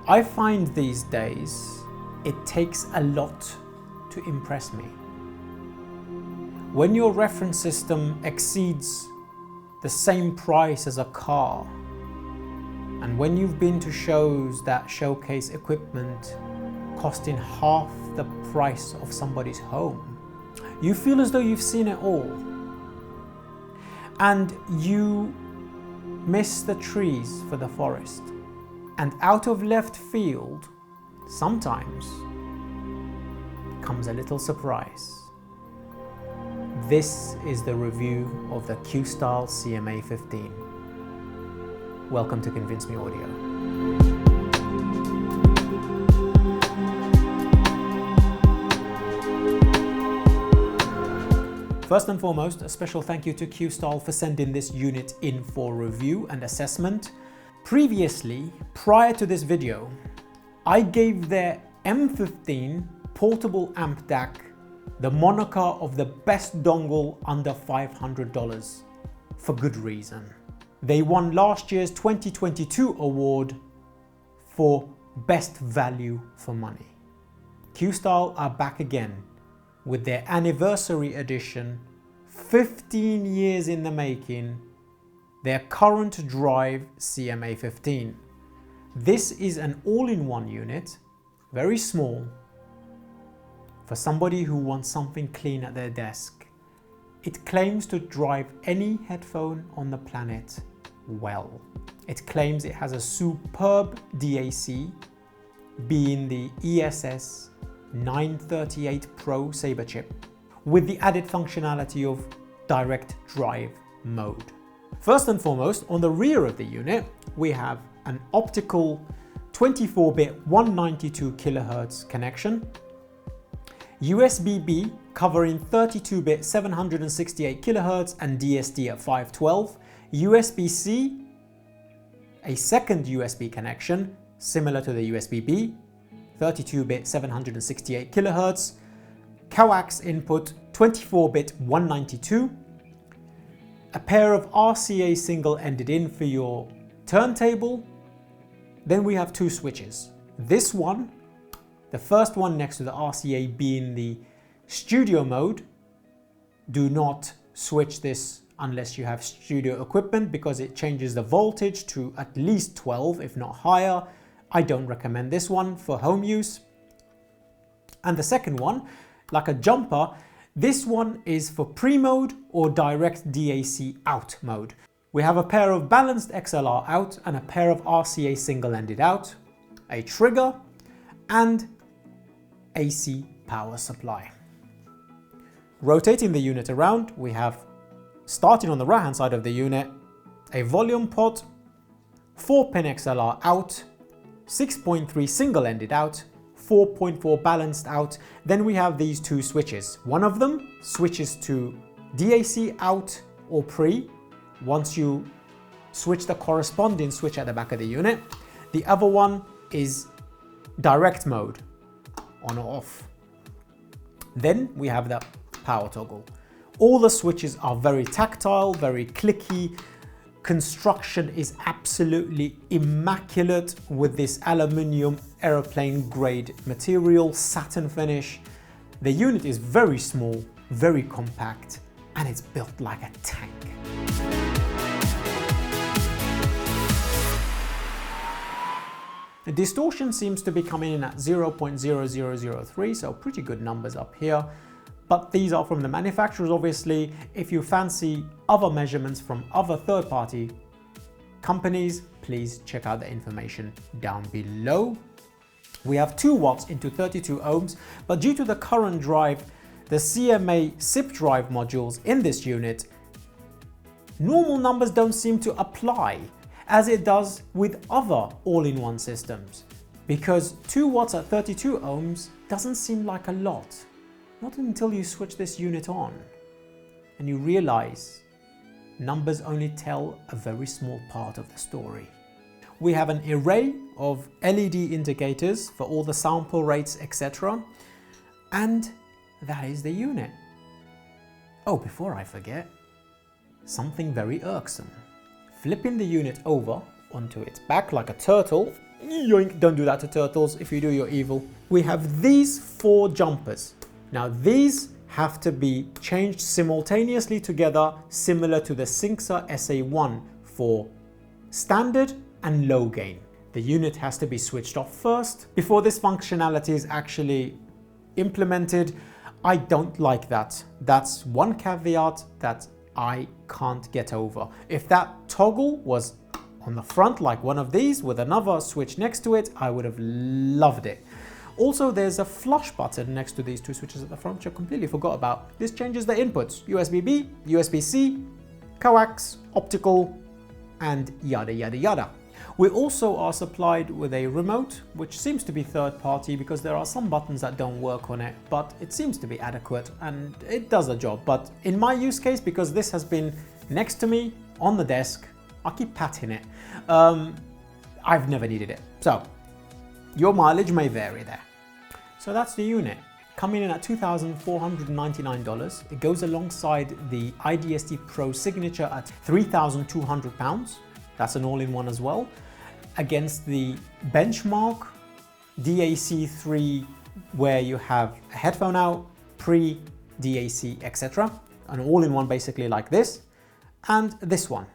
I find these days it takes a lot to impress me. When your reference system exceeds the same price as a car, and when you've been to shows that showcase equipment costing half the price of somebody's home, you feel as though you've seen it all. And you miss the trees for the forest. And out of left field, sometimes comes a little surprise. This is the review of the QUESTYLE CMA 15. Welcome to Convince Me Audio. First and foremost, a special thank you to QUESTYLE for sending this unit in for review and assessment. Previously, prior to this video, I gave their M15 portable amp DAC the moniker of the best dongle under $500 for good reason. They won last year's 2022 award for best value for money. QUESTYLE are back again with their anniversary edition, 15 years in the making, their current drive CMA 15. This is an all-in-one unit, very small, for somebody who wants something clean at their desk. It claims to drive any headphone on the planet well. It claims it has a superb DAC, being the ESS 938 Pro Saber chip, with the added functionality of direct drive mode. First and foremost, on the rear of the unit, we have an optical 24-bit 192 kHz connection, USB-B covering 32-bit 768 kHz and DSD at 512, USB-C, a second USB connection similar to the USB-B, 32-bit 768 kHz, coax input 24-bit 192, a pair of RCA single-ended in for your turntable. Then we have two switches. This one, the first one next to the RCA being the studio mode. Do not switch this unless you have studio equipment because it changes the voltage to at least 12, if not higher. I don't recommend this one for home use. And the second one, like a jumper, this one is for pre-mode or direct DAC out mode. We have a pair of balanced XLR out and a pair of RCA single-ended out, a trigger, and AC power supply. Rotating the unit around, we have, starting on the right hand side of the unit, a volume pot, 4-pin XLR out, 6.3 single-ended out, 4.4 balanced out. Then we have these two switches. One of them switches to DAC out or pre once you switch the corresponding switch at the back of the unit. The other one is direct mode, on or off. Then we have the power toggle. All the switches are very tactile, very clicky. Construction is absolutely immaculate with this aluminium aeroplane grade material, satin finish. The unit is very small, very compact, and it's built like a tank. The distortion seems to be coming in at 0.0003, so pretty good numbers up here. But these are from the manufacturers, obviously. If you fancy other measurements from other third-party companies, please check out the information down below. We have 2 watts into 32 ohms, but due to the current drive, the CMA SIP drive modules in this unit, normal numbers don't seem to apply as it does with other all-in-one systems, because 2 watts at 32 ohms doesn't seem like a lot. Not until you switch this unit on and you realize numbers only tell a very small part of the story. We have an array of LED indicators for all the sample rates, etc. And that is the unit. Oh, before I forget, something very irksome. Flipping the unit over onto its back like a turtle, Yoink, don't do that to turtles. If you do, you're evil. We have these 4 jumpers. Now these have to be changed simultaneously together, similar to the Syncsa SA1 for standard and low gain. The unit has to be switched off first before this functionality is actually implemented. I don't like that. That's one caveat that I can't get over. If that toggle was on the front like one of these with another switch next to it, I would have loved it. Also, there's a flush button next to these 2 switches at the front, which I completely forgot about. This changes the inputs: USB-B, USB-C, coax, optical, and yada yada yada. We also are supplied with a remote, which seems to be third party because there are some buttons that don't work on it, but it seems to be adequate and it does the job. But in my use case, because this has been next to me on the desk, I keep patting it. I've never needed it. So your mileage may vary there. So that's the unit. Coming in at $2,499. It goes alongside the IDST Pro Signature at £3,200. That's an all-in-one as well. Against the benchmark DAC 3, where you have a headphone out, pre-DAC, etc. An all-in-one basically like this. And this one.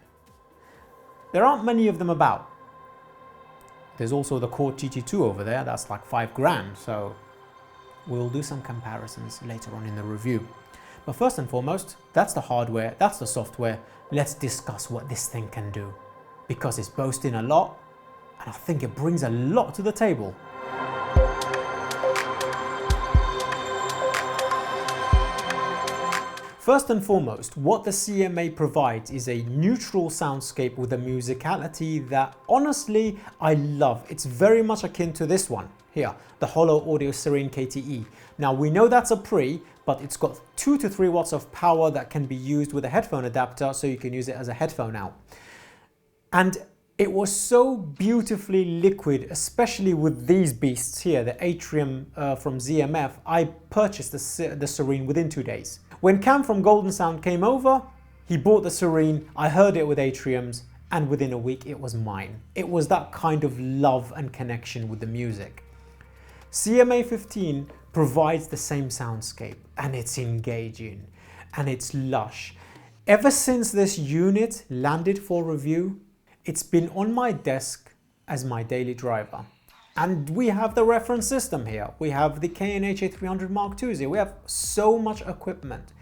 There aren't many of them about. There's also the Chord TT2 over there. That's like $5,000. So we'll do some comparisons later on in the review. But first and foremost, that's the hardware, that's the software. Let's discuss what this thing can do, because it's boasting a lot and I think it brings a lot to the table. First and foremost, what the CMA provides is a neutral soundscape with a musicality that honestly I love. It's very much akin to this one here, the Holo Audio Serene KTE. Now we know that's a pre, but it's got 2 to 3 watts of power that can be used with a headphone adapter, so you can use it as a headphone out. And it was so beautifully liquid, especially with these beasts here, the Atrium from ZMF. I purchased the Serene within 2 days. When Cam from Golden Sound came over, he bought the Serene, I heard it with Atriums, and within a week it was mine. It was that kind of love and connection with the music. CMA 15 provides the same soundscape, and it's engaging, and it's lush. Ever since this unit landed for review, it's been on my desk as my daily driver. And we have the reference system here. We have the K&H A300 Mark IIs here. We have so much equipment.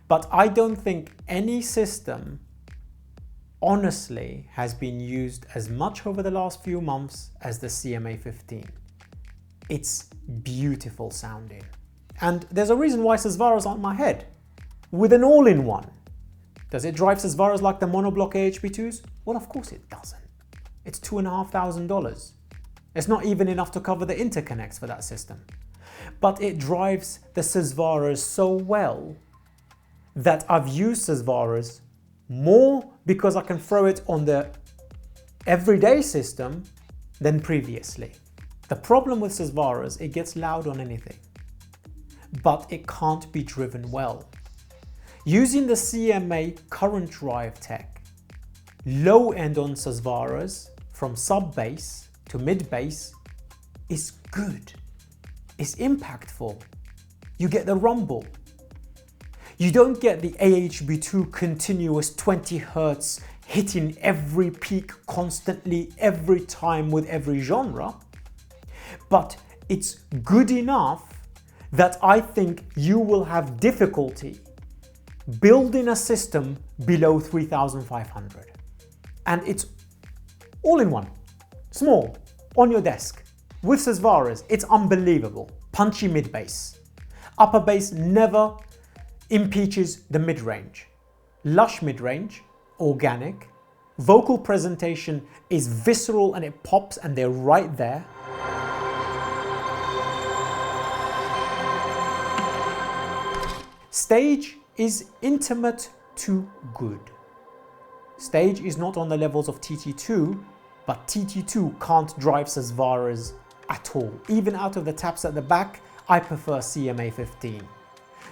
But I don't think any system, honestly, has been used as much over the last few months as the CMA 15. It's beautiful sounding. And there's a reason why Susvara's on my head. With an all-in-one. Does it drive Susvaras like the monoblock AHB2s? Well, of course it doesn't. It's $2,500. It's not even enough to cover the interconnects for that system. But it drives the Susvaras so well that I've used Susvaras more because I can throw it on the everyday system than previously. The problem with Susvaras, it gets loud on anything, but it can't be driven well. Using the CMA current drive tech, low end on Susvaras from sub bass to mid bass is good. It's impactful. You get the rumble. You don't get the AHB2 continuous 20 Hz hitting every peak constantly every time with every genre, but it's good enough that I think you will have difficulty building a system below 3,500. And it's all in one, small, on your desk, with Susvaras. It's unbelievable. Punchy mid bass. Upper bass never impeaches the mid-range. Lush mid-range, organic. Vocal presentation is visceral and it pops and they're right there. Stage is intimate to good. Stage is not on the levels of TT2, but TT2 can't drive Susvaras at all. Even out of the taps at the back, I prefer CMA 15.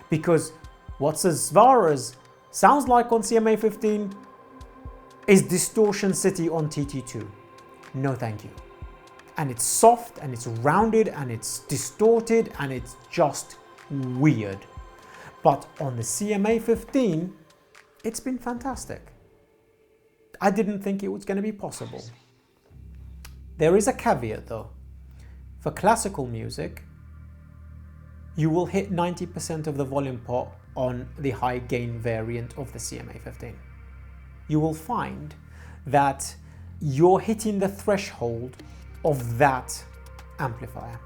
Because what Susvaras sounds like on CMA 15 is Distortion City on TT2. No thank you. and it's soft and it's rounded and it's distorted and it's just weird. But on the CMA 15, it's been fantastic. I didn't think it was going to be possible. There is a caveat though. For classical music, you will hit 90% of the volume pot on the high gain variant of the CMA 15. You will find that you're hitting the threshold of that amplifier.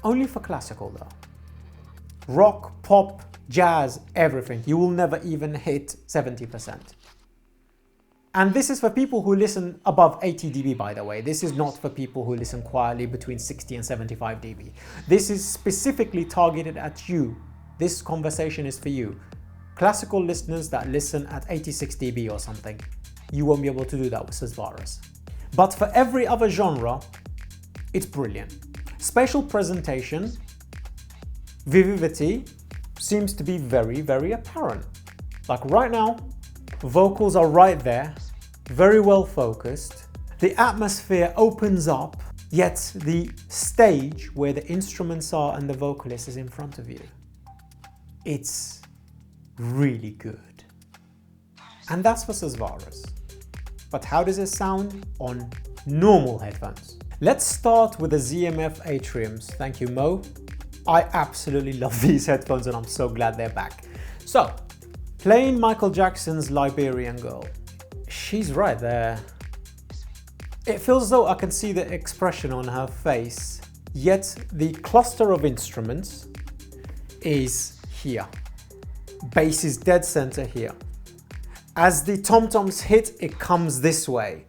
Only for classical though. Rock, pop, jazz, everything. You will never even hit 70%. And this is for people who listen above 80 dB, by the way. This is not for people who listen quietly between 60 and 75 dB. This is specifically targeted at you. This conversation is for you. Classical listeners that listen at 86 dB or something, you won't be able to do that with Susvaras. But for every other genre, it's brilliant. Spatial presentation, vivivity seems to be very, very apparent. Like right now, vocals are right there, very well focused. The atmosphere opens up, yet the stage where the instruments are and the vocalist is in front of you. It's really good. And that's for Susvaras. But how does it sound on normal headphones? Let's start with the ZMF Atriums. Thank you, Mo. I absolutely love these headphones and I'm so glad they're back. So, playing Michael Jackson's Liberian Girl. She's right there. It feels as though I can see the expression on her face, yet the cluster of instruments is here. Bass is dead center here. As the tom-toms hit, it comes this way.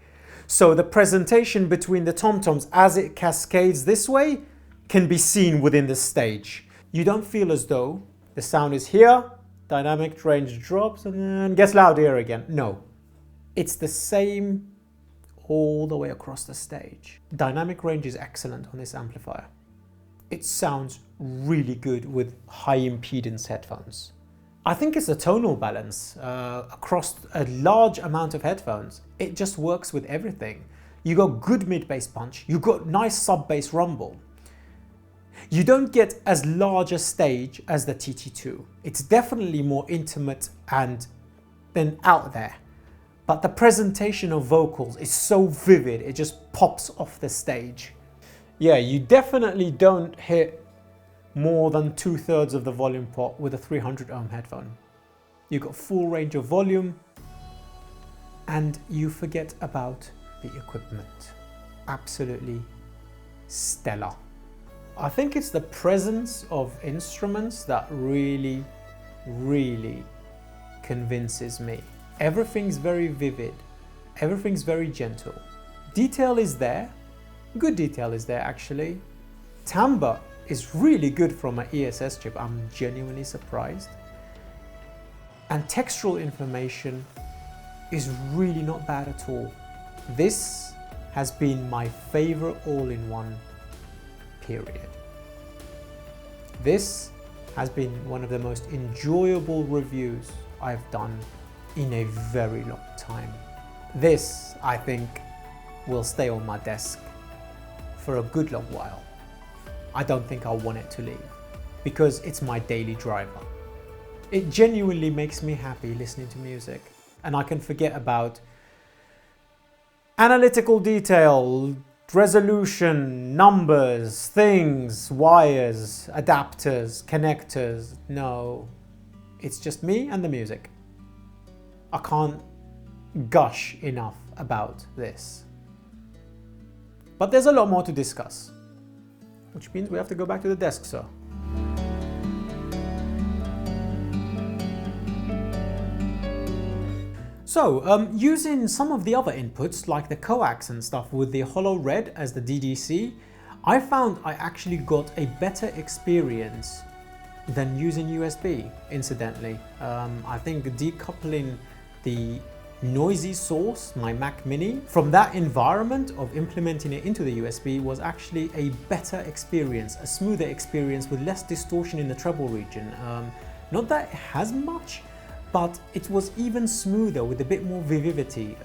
So the presentation between the tom-toms as it cascades this way can be seen within the stage. You don't feel as though the sound is here, dynamic range drops and then gets loud here again. No, it's the same all the way across the stage. Dynamic range is excellent on this amplifier. It sounds really good with high impedance headphones. I think it's a tonal balance across a large amount of headphones. It just works with everything. You got good mid-bass punch, you got nice sub-bass rumble. You don't get as large a stage as the TT2. It's definitely more intimate and then out there. But the presentation of vocals is so vivid, it just pops off the stage. Yeah, you definitely don't hit more than 2/3 of the volume pot with a 300 ohm headphone. You got full range of volume and you forget about the equipment. Absolutely stellar. I think it's the presence of instruments that really, really convinces me. Everything's very vivid. Everything's very gentle. Detail is there. Good detail is there actually. Timbre is really good from an ESS chip. I'm genuinely surprised. And textural information is really not bad at all. This has been my favorite all-in-one, period. This has been one of the most enjoyable reviews I've done in a very long time. This, I think, will stay on my desk for a good long while. I don't think I'll want it to leave because it's my daily driver. It genuinely makes me happy listening to music, and I can forget about analytical detail, resolution, numbers, things, wires, adapters, connectors. No, it's just me and the music. I can't gush enough about this. But there's a lot more to discuss, which means we have to go back to the desk, sir. So, using some of the other inputs like the coax and stuff with the Holo-RED as the DDC, I found I actually got a better experience than using USB, incidentally. I think decoupling the noisy source, my Mac Mini, from that environment of implementing it into the USB was actually a better experience, a smoother experience with less distortion in the treble region. Not that it has much, but it was even smoother with a bit more vivivity.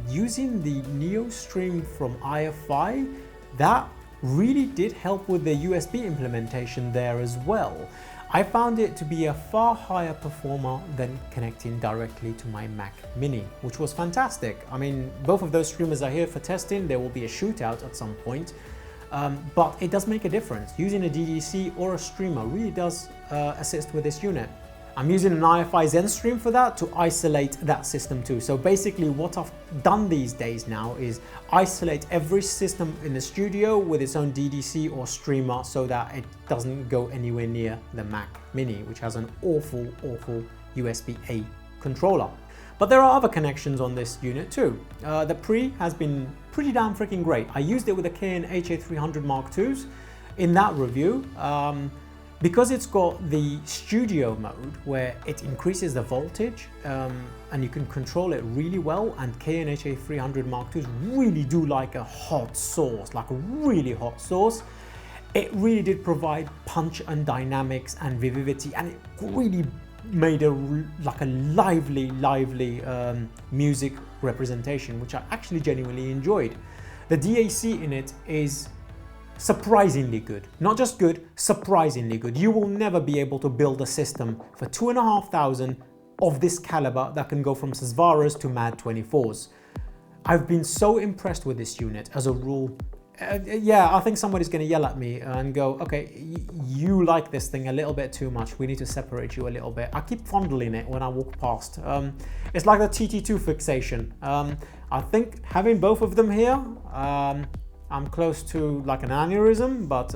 Using the Neo Stream from IFI that really did help with the USB implementation there as well. I found it to be a far higher performer than connecting directly to my Mac Mini, which was fantastic. I mean, both of those streamers are here for testing. There will be a shootout at some point, but it does make a difference. Using a DDC or a streamer really does assist with this unit. I'm using an IFI ZenStream for that to isolate that system too. So basically what I've done these days now is isolate every system in the studio with its own DDC or streamer so that it doesn't go anywhere near the Mac Mini, which has an awful USB-A controller. But there are other connections on this unit too. The Pre has been pretty damn freaking great. I used it with the HA300 Mark IIs in that review. Because it's got the studio mode where it increases the voltage and you can control it really well, and HA300 Mark IIs really do like a hot sauce, like a really hot sauce. It really did provide punch and dynamics and vivacity, and it really made a lively music representation, which I actually genuinely enjoyed. The DAC in it is surprisingly good. Not just good, surprisingly good. You will never be able to build a system for $2,500 of this caliber that can go from Susvaras to Mad24s. I've been so impressed with this unit as a rule. Yeah, I think somebody's going to yell at me and go, okay, you like this thing a little bit too much. We need to separate you a little bit. I keep fondling it when I walk past. It's like the TT2 fixation. I think having both of them here, I'm close to like an aneurysm, but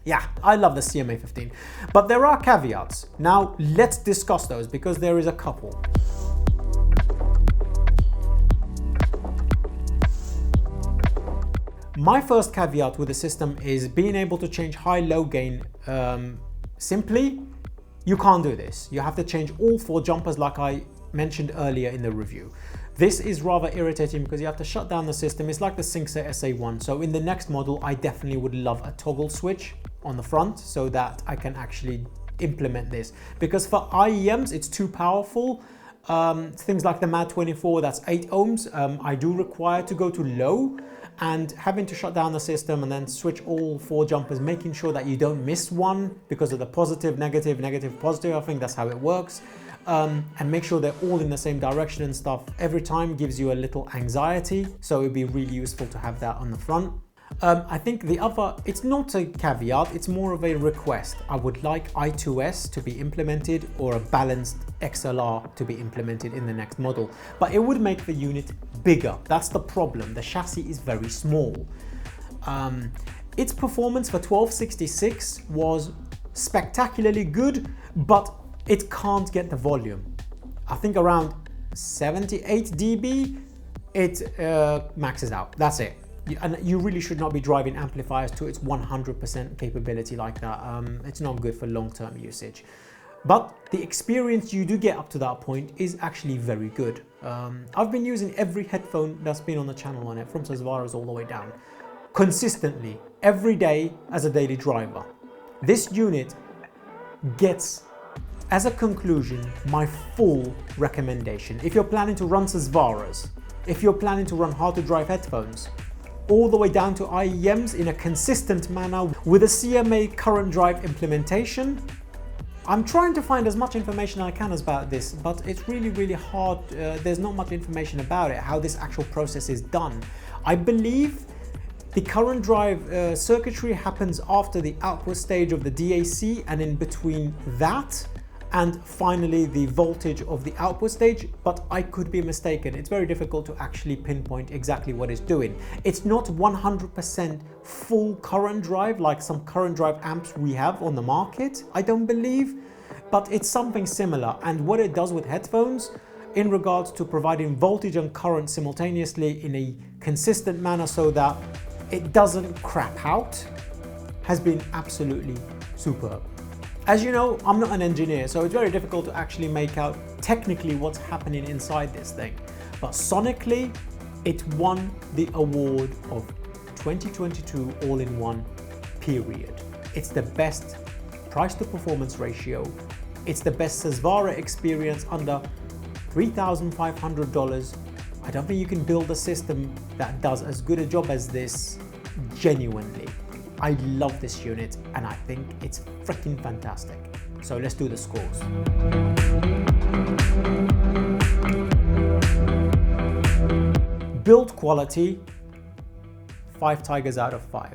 yeah, I love the CMA 15. But there are caveats. Now let's discuss those because there is a couple. My first caveat with the system is being able to change high-low gain simply. You can't do this. You have to change all 4 jumpers like I mentioned earlier in the review. This is rather irritating because you have to shut down the system. It's like the Syncset SA1. So in the next model, I definitely would love a toggle switch on the front so that I can actually implement this. Because for IEMs, it's too powerful. Things like the Mad24, that's 8 ohms. I do require to go to low, and having to shut down the system and then switch all 4 jumpers, making sure that you don't miss one because of the positive, negative, negative, positive. I think that's how it works. And make sure they're all in the same direction and stuff every time gives you a little anxiety, so it'd be really useful to have that on the front. I think the other, it's not a caveat, it's more of a request. I would like I2S to be implemented or a balanced XLR to be implemented in the next model, but it would make the unit bigger. That's the problem. The chassis is very small. Its performance for 1266 was spectacularly good, but it can't get the volume. I think around 78 dB, it maxes out. That's it. And you really should not be driving amplifiers to its 100% capability like that. It's not good for long-term usage. But the experience you do get up to that point is actually very good. I've been using every headphone that's been on the channel on it, from Susvaras all the way down, consistently, every day as a daily driver. This unit gets, as a conclusion, my full recommendation. If you're planning to run Susvaras, if you're planning to run hard-to-drive headphones, all the way down to IEMs in a consistent manner with a CMA current drive implementation. I'm trying to find as much information I can about this, but it's really hard. There's not much information about it, how this actual process is done. I believe the current drive circuitry happens after the output stage of the DAC, and in between that and finally the voltage of the output stage, but I could be mistaken. It's very difficult to actually pinpoint exactly what it's doing. It's not 100% full current drive like some current drive amps we have on the market, I don't believe, but it's something similar. And what it does with headphones in regards to providing voltage and current simultaneously in a consistent manner so that it doesn't crap out has been absolutely superb. As you know, I'm not an engineer, so it's very difficult to actually make out technically what's happening inside this thing. But sonically, it won the award of 2022 all-in-one, period. It's the best price to performance ratio. It's the best Susvara experience under $3,500 I don't think you can build a system that does as good a job as this genuinely. I love this unit and I think it's freaking fantastic. So let's do the scores. Build quality, 5 tigers out of 5.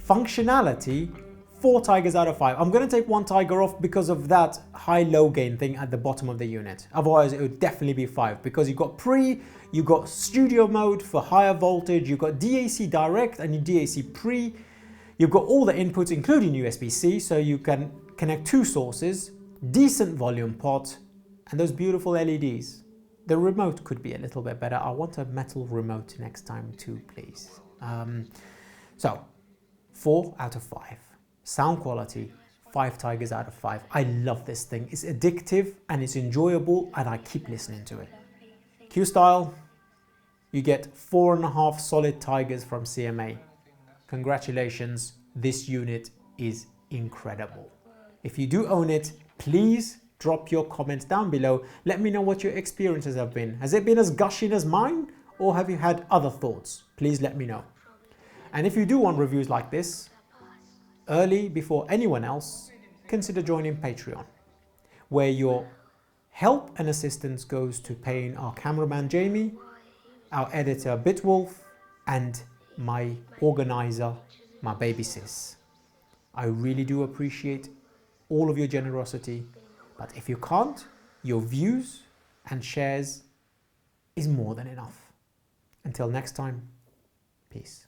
Functionality, 4 tigers out of 5. I'm going to take 1 tiger off because of that high-low gain thing at the bottom of the unit. Otherwise, it would definitely be 5 because you've got pre, you've got studio mode for higher voltage, you've got DAC direct and your DAC pre. You've got all the inputs, including USB-C, so you can connect 2 sources, decent volume pot, and those beautiful LEDs. The remote could be a little bit better. I want a metal remote next time too, please. So, 4 out of 5. Sound quality, 5 tigers out of 5. I love this thing. It's addictive and it's enjoyable and I keep listening to it. QUESTYLE, you get 4.5 solid tigers from CMA. Congratulations, this unit is incredible. If you do own it, please drop your comments down below. Let me know what your experiences have been. Has it been as gushing as mine or have you had other thoughts? Please let me know. And if you do want reviews like this, early before anyone else, consider joining Patreon, where your help and assistance goes to paying our cameraman Jamie, our editor Bitwolf, and my organizer, my baby sis. I really do appreciate all of your generosity, but if you can't, your views and shares is more than enough. Until next time, peace.